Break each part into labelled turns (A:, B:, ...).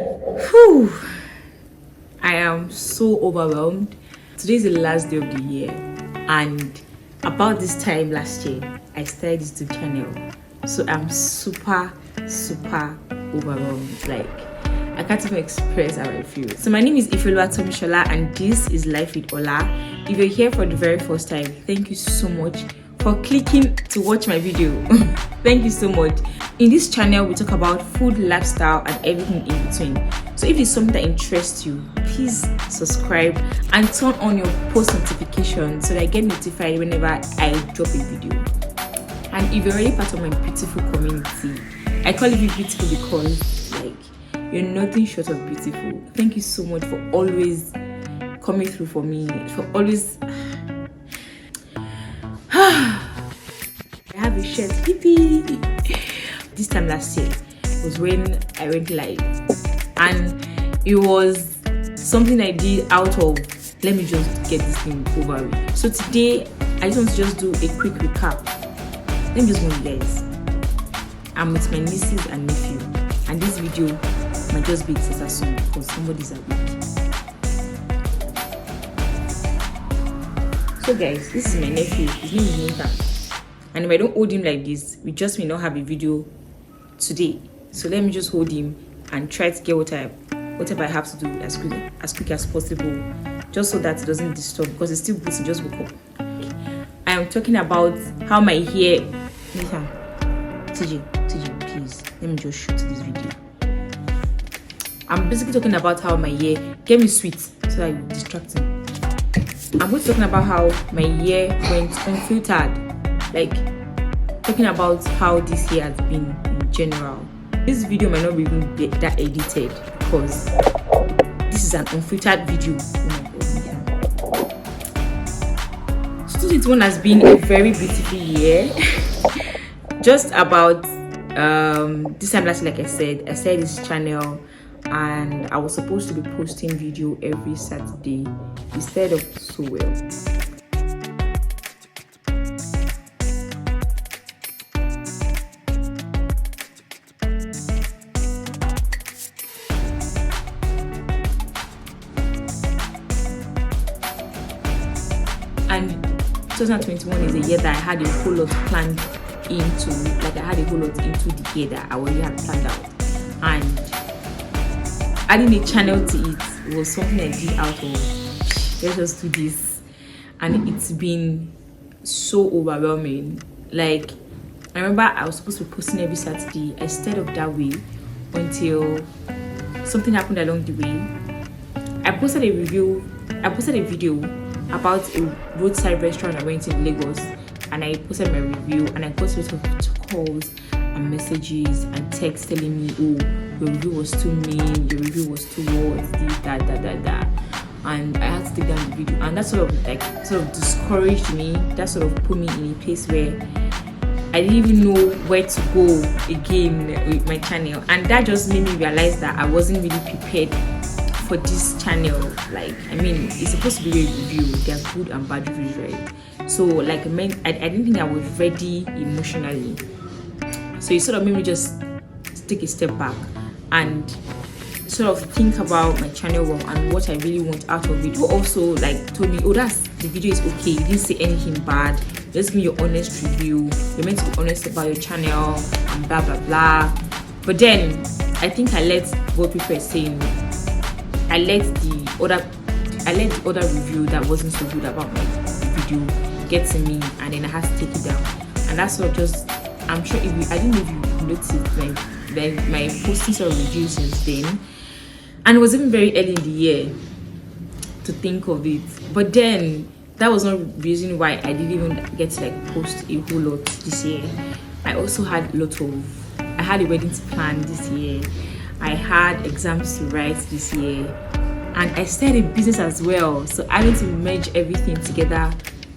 A: Whew. I am so overwhelmed. Today is the last day of the year, and about this time last year, I started this YouTube channel. So I'm super overwhelmed. Like, I can't even express how I feel. So my name is Unfiltered, and this is Life with Ola. If you're here for the very first time, thank you so much for clicking to watch my video. Thank you so much. In this channel, we talk about food, lifestyle, and everything in between. So if it's something that interests you, please subscribe and turn on your post notifications so that I get notified whenever I drop a video. And if you're already part of my beautiful community, I call you beautiful because, like, you're nothing short of beautiful. Thank you so much for always coming through for me, for always. I have a shirt. This time last year was when I went live, and it was something I did out of let me just get this thing over with. So today I just want to just do a quick recap. Let me just warn you guys, I'm with my nieces and nephew, and this video might just be sister soon because somebody's at work. So guys, this is my nephew. His name is Nathan, and if I don't hold him like this, we just may not have a video today. So let me just hold him and try to get whatever I have to do as quick as possible, just so that it doesn't disturb, because it's still busy. Just woke up. I am talking about how my hair. Nathan, TJ, please let me just shoot this video. I'm basically talking about how my hair. Get me sweet so that I will distract him. I'm going to talking about how my hair went unfiltered, like talking about how this year has been in general. This video might not even be that edited because this is an unfiltered video. Oh my god. So 2021 has been a very beautiful year. Just about this time last year, like I started this channel, and I was supposed to be posting video every Saturday. It started off so well. And 2021 is a year that I had a whole lot planned into, like I had a whole lot into the year that I already had planned out. And adding a channel to it was something I did out of, let's just do this. And it's been so overwhelming. Like, I remember I was supposed to be posting every Saturday. I stayed up that way until something happened along the way. I posted a video about a roadside restaurant I went in Lagos, and I posted my review, and I got a lot of calls and messages and texts telling me, oh, your review was too mean, your review was too what, this, that. And I had to take down the video, and that sort of discouraged me. That sort of put me in a place where I didn't even know where to go again with my channel, and that just made me realize that I wasn't really prepared for this channel. Like, I mean, it's supposed to be a review. There's good and bad reviews, right? So like, I didn't think I was ready emotionally. So it sort of made me just take a step back and sort of think about my channel and what I really want out of it. People also like told me, oh, the video is okay, you didn't say anything bad, just give me your honest review, you're meant to be honest about your channel and blah blah blah. But then I think I let what people are saying, I let the other review that wasn't so good about my video get to me, and then I had to take it down. And that's sort of just, I'm sure I didn't know if you noticed my posting sort of reduced since then. And it was even very early in the year to think of it. But then that was not the reason why I didn't even get to like post a whole lot this year. I also had I had a wedding to plan this year. I had exams to write this year. And I started a business as well. So I need to merge everything together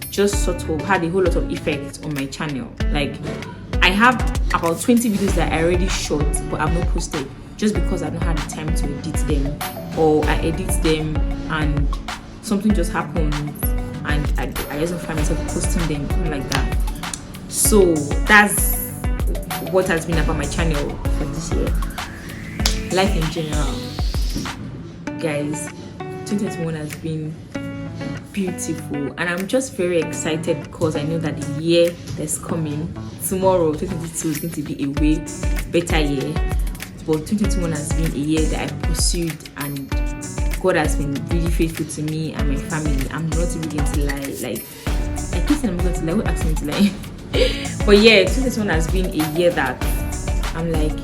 A: just sort of had a whole lot of effect on my channel. Like, I have about 20 videos that I already shot but I've not posted, just because I don't have the time to edit them, or I edit them and something just happens and I just don't find myself posting them, something like that. So that's what has been about my channel for this year. Life in general. Guys, 2021 has been beautiful, and I'm just very excited because I know that the year that's coming tomorrow, 2022, is going to be a way better year. But 2021 has been a year that I pursued, and God has been really faithful to me and my family. I'm not really going to lie. Like, I keep saying I'm going to lie. Who asked me to lie? But yeah, 2021 has been a year that I'm like,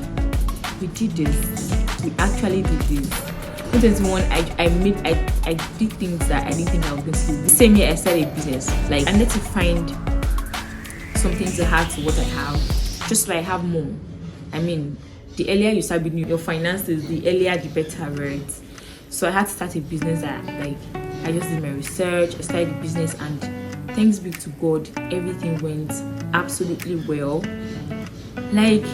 A: we did this. We actually did this. 2021, I did things that I didn't think I was going to do. The same year I started a business. Like, I need to find something to add to what I have, just so I have more. I mean, the earlier you start building your finances, the earlier the better, right? So I had to start a business that, like, I just did my research, I started the business, and thanks be to God, everything went absolutely well. Like,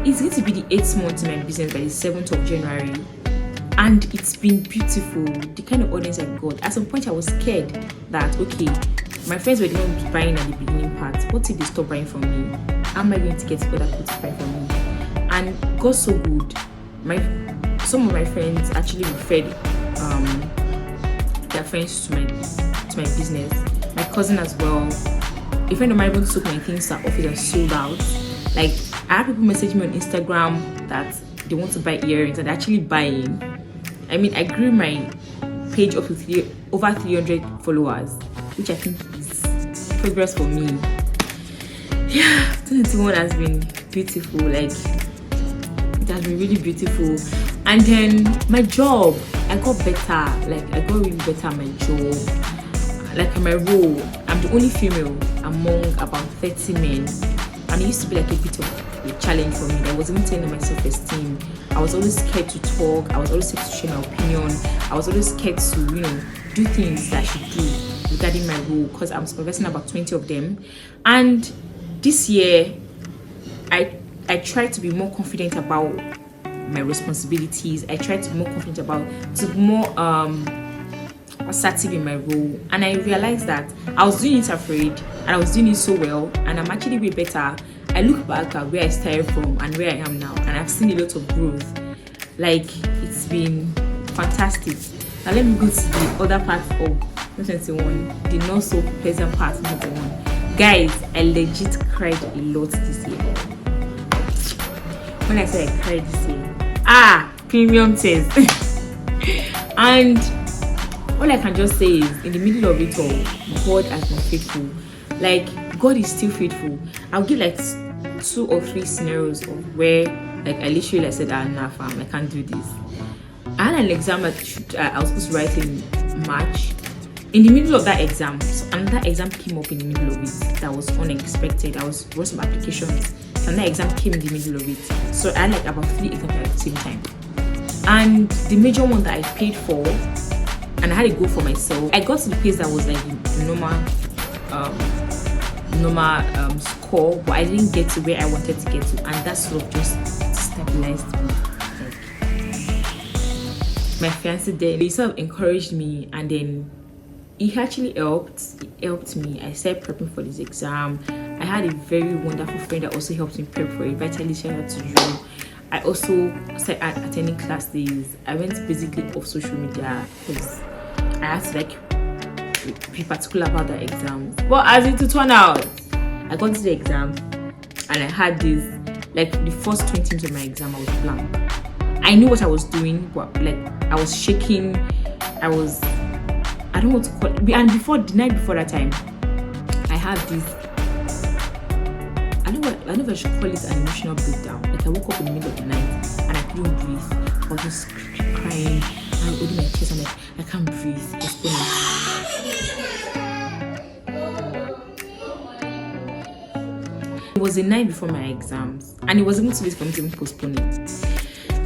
A: it's going to be the 8th month in my business by the 7th of January. And it's been beautiful. The kind of audience I got. At some point, I was scared that, okay, my friends were the ones buying at the beginning part. What if they stop buying from me? How am I going to get other people to buy from me? And got so good. Some of my friends actually referred their friends to my business. My cousin as well. A friend of mine even took my things to her office and sold out. Like, I had people message me on Instagram that they want to buy earrings, and they're actually buying. I mean, I grew my page up to over 300 followers, which I think is progress for me. Yeah, 2021 has been beautiful. Like, it has been really beautiful. And then my job, I got better. Like, I got really better at my job. Like, in my role, I'm the only female among about 30 men. And it used to be like a bit of a challenge for me. I was even telling my self-esteem. I was always scared to talk. I was always scared to share my opinion. I was always scared to, do things that I should do regarding my role, because I'm supervising about 20 of them. And this year, I tried to be more confident about my responsibilities. I tried to be more confident to be more assertive in my role. And I realized that I was doing it afraid, and I was doing it so well, and I'm actually way better. I look back at where I started from and where I am now, and I've seen a lot of growth. Like, it's been fantastic. Now let me go to the other part of 2021, the not so pleasant part of 2021. Guys, I legit cried a lot this year. When I say I cried this year, premium tears. And all I can just say is, in the middle of it all, God has been faithful. Like, God is still faithful. I'll give like 2 or 3 scenarios of where, like, I literally said, nah, fam, I can't do this. I had an exam that I was supposed to write in March. In the middle of that exam, another exam came up in the middle of it that was unexpected. I was wrote some applications, and that exam came in the middle of it. So I had like about 3 exams at the same time. And the major one that I paid for, and I had to go for myself, I got to the place that was like the normal score, but I didn't get to where I wanted to get to, and that sort of just stabilized me. Like, my fiance there, he sort of encouraged me, and then it actually helped. It helped me. I started prepping for this exam. I had a very wonderful friend that also helped me prep for it. Vitally, shout out to you. I also started attending class days. I went basically off social media because I had to like be particular about the exams. But as it turned out, I got to the exam and I had this, like, the first 20 minutes of my exam, I was blank. I knew what I was doing, but like I was shaking. I don't know what to call it. And the night before that time, I had this, I don't know if I should call it an emotional breakdown. Like, I woke up in the middle of the night and I couldn't breathe. I was just crying. I was holding my chest. I'm like, I can't breathe. It was the night before my exams, and it was even too late for me to even postpone it.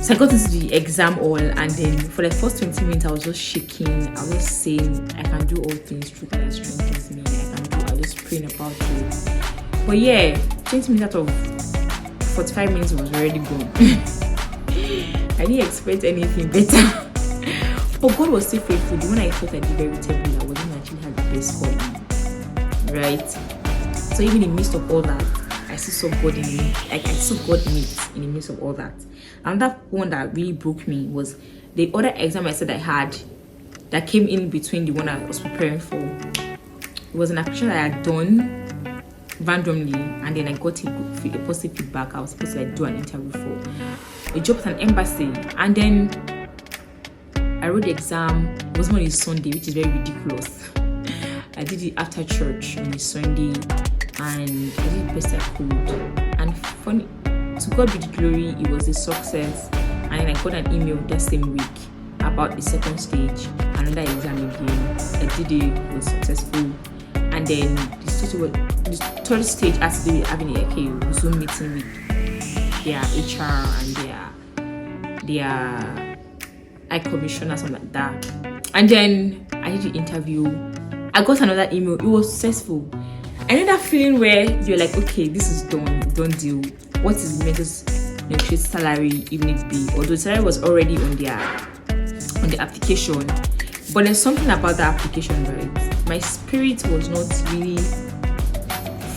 A: So I got into the exam hall, and then for the first 20 minutes, I was just shaking. I was just saying, I can do all things through God that strengthens me. I was just praying about it. But yeah, 20 minutes out of 45 minutes was already gone. I didn't expect anything better. But God was still faithful. The one I thought I did very terribly, I wasn't actually had the best score, right? So even in the midst of all that, I still saw God in me. Like, I saw God in it in the midst of all that. Another one that really broke me was the other exam I said I had that came in between the one I was preparing for. It was an application that I had done randomly, and then I got a positive feedback. I was supposed to do an interview for a job at an embassy, and then I wrote the exam. It was on a Sunday, which is very ridiculous. I did it after church on a Sunday, and I did the best I could. And funny, to God be the glory, it was a success. And then I got an email that same week about the second stage, another exam again. I did it, was successful. And then the third stage actually having a Zoom meeting with their HR and their high commissioner or something like that. And then I did the interview. I got another email. It was successful. I know that feeling where you're like, okay, this is done deal. What is the next negotiate salary, even if be, although the salary was already on the application, but there's something about the application, right? My spirit was not really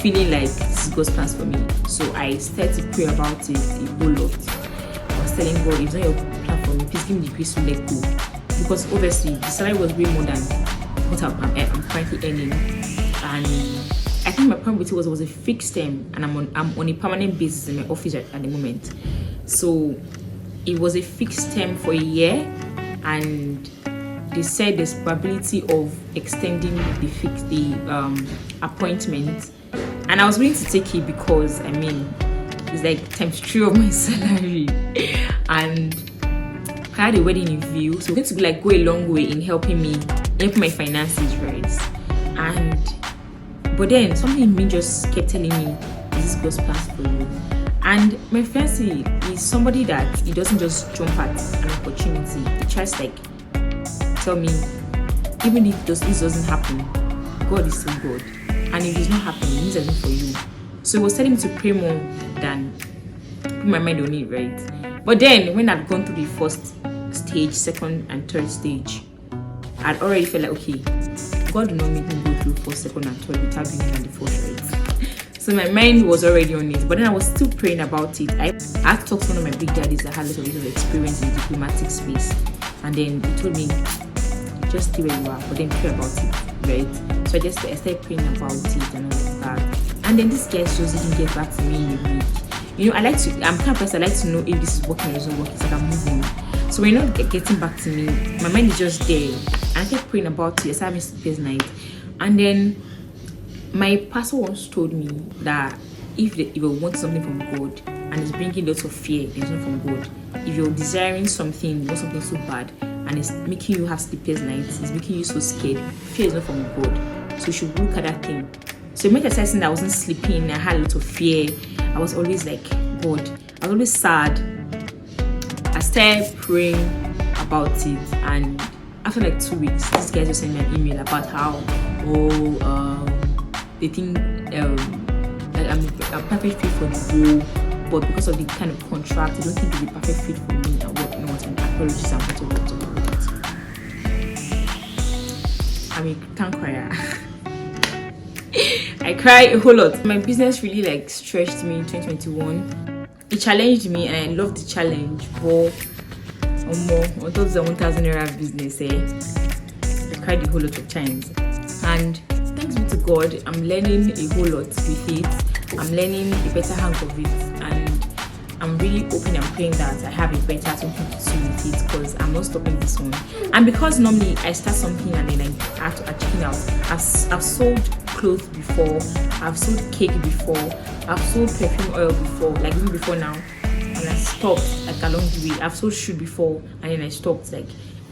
A: feeling like this is God's plans for me. So I started to pray about it a whole lot. I was telling God, if it's not your plan for me, please give me the grace to let go. Because obviously the salary was way more than what I'm currently earning. And I think my problem with it was a fixed term, and I'm on a permanent basis in my office at the moment. So it was a fixed term for a year, and they said there's probability of extending the appointment, and I was willing to take it because I mean it's like times 3 of my salary, and I had a wedding in view, so it's going to go a long way in helping my finances, right? But then something in me just kept telling me, this is God's plans for you. And my fiancé is somebody that he doesn't just jump at an opportunity. He tries to tell me, even if this doesn't happen, God is still God. And if it's not happening, it means it's not for you. So he was telling me to pray more than put my mind on it, right? But then when I've gone through the first stage, second and third stage, I'd already felt like, okay, God did not make me go through first, second and third without being on the fourth, right? So my mind was already on it, but then I was still praying about it. I had to talk to one of my big daddies that had a little bit of experience in the diplomatic space, and then he told me, just stay where you are, but then pray about it, right? So I started praying about it and all of that. And then this guy just didn't get back to me in a week. You know, I'm kind of person, I like to know if this is working or isn't working, so I can move on. So when you're not getting back to me, my mind is just there. And I kept praying about it. I started having sleepless night. And then my pastor once told me that if you want something from God and it's bringing lots of fear, it's not from God. If you're desiring something, you want something so bad, and it's making you have sleepless nights, it's making you so scared, fear is not from God. So you should look at that thing. So it made a sense that I wasn't sleeping, I had a lot of fear. I was always like, God, I was always sad. I started praying about it, and after like 2 weeks, this guy just sent me an email about how they think that I'm a perfect fit for the role, but because of the kind of contract, they don't think it's a perfect fit for me and whatnot, and apologies and whatnot. I mean, can't cry. I cry a whole lot. My business really stretched me in 2021. It challenged me, and I loved the challenge. But on top of the 1,000 naira business, I cried a whole lot of times. And thanks be to God, I'm learning a whole lot with it. I'm learning a better hang of it, and I'm really hoping and praying that I have a better something to do with it, because I'm not stopping this one. And because normally I start something and then I have to chicken out. I've sold clothes before, I've sold cake before, I've sold perfume oil before, like even before now, and I stopped along the way. I've sold shoe before and then I stopped.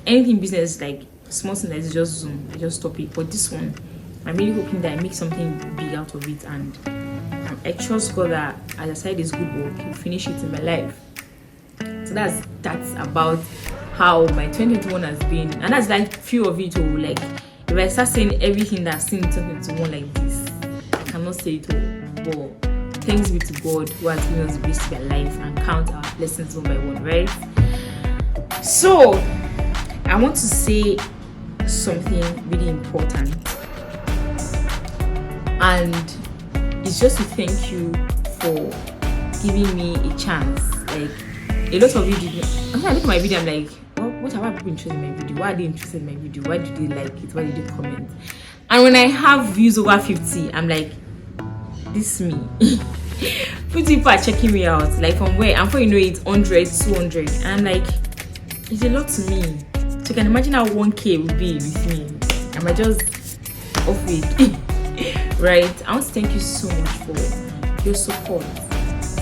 A: Anything business, small thing that is just Zoom, I just stop it. But this one, I'm really hoping that I make something big out of it, and I trust God that as I said, it's good work, He'll finish it in my life. So that's about how my 2021 has been, and that's few of it. If I start saying everything that I've seen in 2021 like this, I cannot say it all. But thanks be to God who has given us the grace to be alive and count our blessings one by one, right? So I want to say something really important, and it's just to thank you for giving me a chance. A lot of you did. When I look at my video, I'm like, what are people interested in my video? Why are they interested in my video? Why do they like it? Why did they comment? And when I have views over 50, I'm like, this me. 50 people are checking me out. Like from where? And before you know it, 100, 200. And I'm like, it's a lot to me. So you can imagine how 1K would be with me. I might just off it. Right? I want to thank you so much for your support,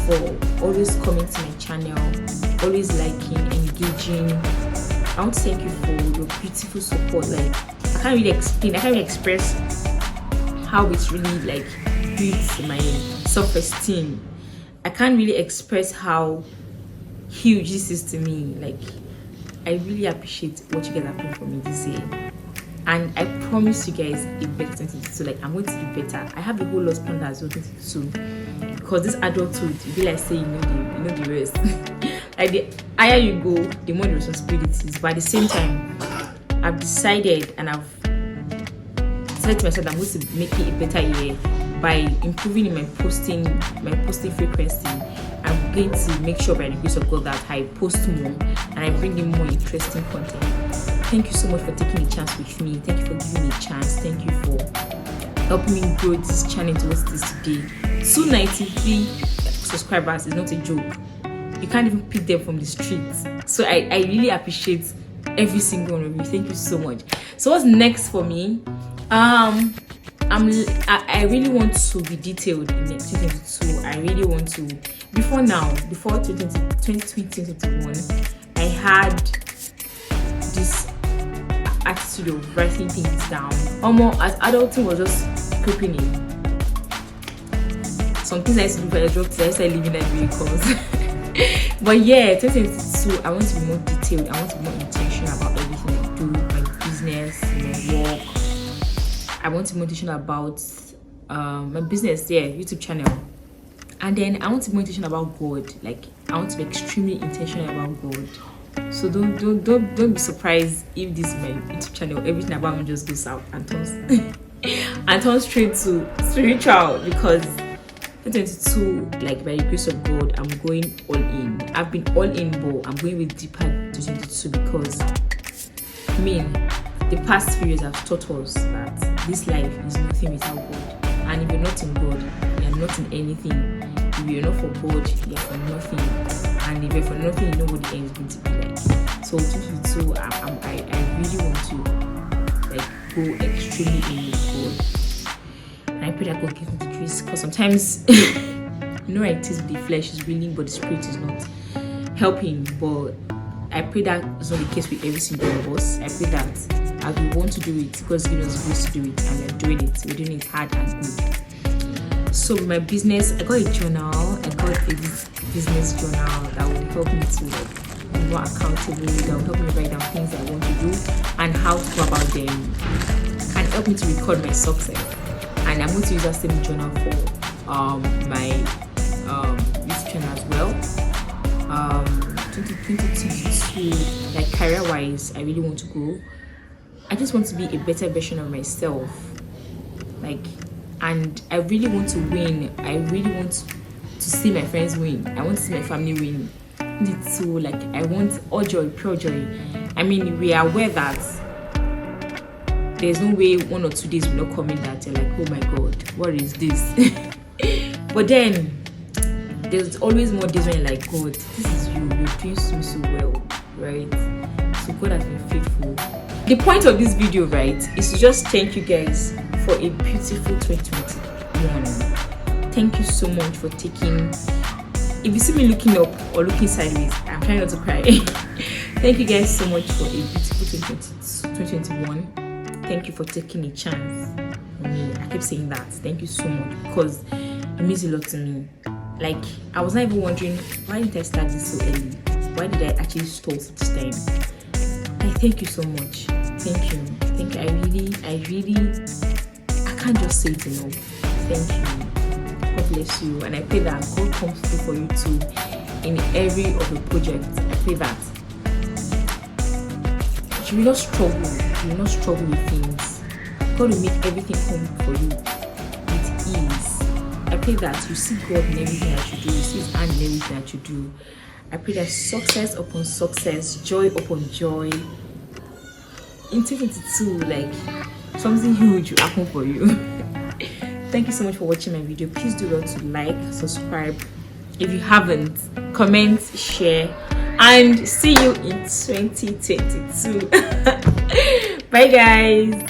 A: for always coming to my channel, always liking, engaging. I want to thank you for your beautiful support. Like, I can't really explain, I can't really express how it's really like builds my self-esteem. I can't really express how huge this is to me. Like, I really appreciate what you guys are doing for me this year. And I promise you guys a better 2022. Like, I'm going to do better. I have a whole lot planned as well 2022. Because this adulthood, you be like say you know the rest. Like, the higher you go, the more the responsibilities. But at the same time, I've decided and I've said to myself that I'm going to make it a better year by improving in my posting frequency. I'm going to make sure by the grace of God that I post more and I bring in more interesting content. Thank you so much for taking a chance with me. Thank you for giving me a chance. Thank you for helping me grow this channel to what it is today. 293 subscribers is not a joke. You can't even pick them from the streets. So I really appreciate every single one of you. Thank you so much. So what's next for me? I really want to be detailed in 2022. I really want to, before 2021, I had this attitude of writing things down. Almost as adulting was just creeping in. Some things I used to do for a job, I started living like vehicles. But yeah, 2022, I want to be more detailed. I want to be more intentional about everything I do, my business, my work. I want to be more intentional about my business, YouTube channel. And then I want to be more intentional about God. Like, I want to be extremely intentional about God. So don't be surprised if this is my YouTube channel, everything about me just goes out and turns straight to spiritual, because 2022, like by the grace of God, I'm going all in. I've been all in, but I'm going with deeper 2022 because the past few years have taught us that this life is nothing without God. And if you're not in God, you're not in anything. If you're not for God, you're for nothing. And if you're for nothing, you know what the end is going to be like. So 2022, I really want to like go extremely in with God. And I pray that God gives me the grace, because sometimes it is the flesh is willing, but the spirit is not helping. But I pray that is not the case with every single of us. I pray that as we want to do it, God's given us grace to do it, and we're doing it. We're doing it hard and good. So with my business, I got a journal. I got a business journal that will help me to like be more accountable. That will help me write down things I want to do and how to go about them, and help me to record my success. And I'm going to use that same journal for my YouTube channel as well. 2022, like career-wise, I really want to grow. I just want to be a better version of myself. And I really want to win. I really want to see my friends win. I want to see my family win. I want all joy, pure joy. I mean, we are aware that there's no way 1 or 2 days will not come in that you're like, oh my God, what is this? But then there's always more days when you're like, God, this is you're doing so well, right? So God has been faithful. The point of this video, right, is to just thank you guys for a beautiful 2021. Thank you so much for taking. If you see me looking up or looking sideways, I'm trying not to cry. Thank you guys so much for a beautiful 2021. Thank you for taking a chance on me. I keep saying that. Thank you so much, because it means a lot to me. Like, I was not even wondering, why didn't I start this so early? Why did I actually start this time? Thank you so much. Thank you. I can't just say it enough. Thank you. God bless you. And I pray that God comes through for you too in every of your projects. I pray that you will not struggle with things. God will make everything come for you with ease. I pray that you see God in everything that you do, you see His hand in everything that you do, I pray that success upon success, joy upon joy in 2022, like something huge will happen for you. Thank you so much for watching my video. Please do not to like, subscribe if you haven't, comment, share, and see you in 2022. Bye guys.